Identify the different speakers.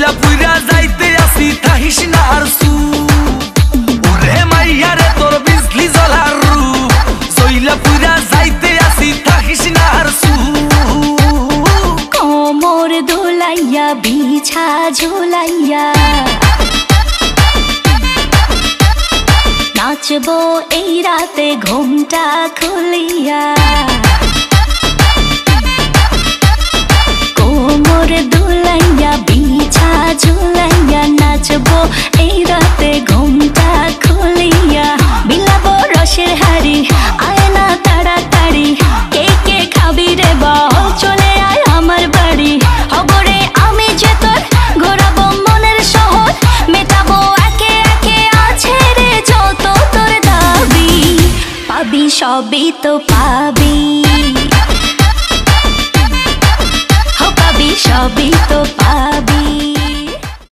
Speaker 1: জইলা পুইরা যাইতে আসি থাকিস না আর সু ওরে মাইয়া রে তোর বিজলি জ্বলার রূপ জইলা পুইরা যাইতে আসি থাকিস না আর সু
Speaker 2: কোমর দোলাইয়া বিছা ঝোলাইয়া নাচবো এই রাতে ঘুমটা খুলিয়া কোমর দোলাইয়া বিছা ঝোলাইয়া নাচবো এই রাতে ঘুমটা খুলিয়া বিলাবো রসের হাড়ি আয় না তাড়াতাড়ি কে কে খাবি রে বল চলে আয় আমার বাড়ি হবরে আমি যে তোর ঘোরাবো মনের শহর মেটাবো একে একে আছে রে যত তোর দাবি পাবি সবই তো পাবি সবই তো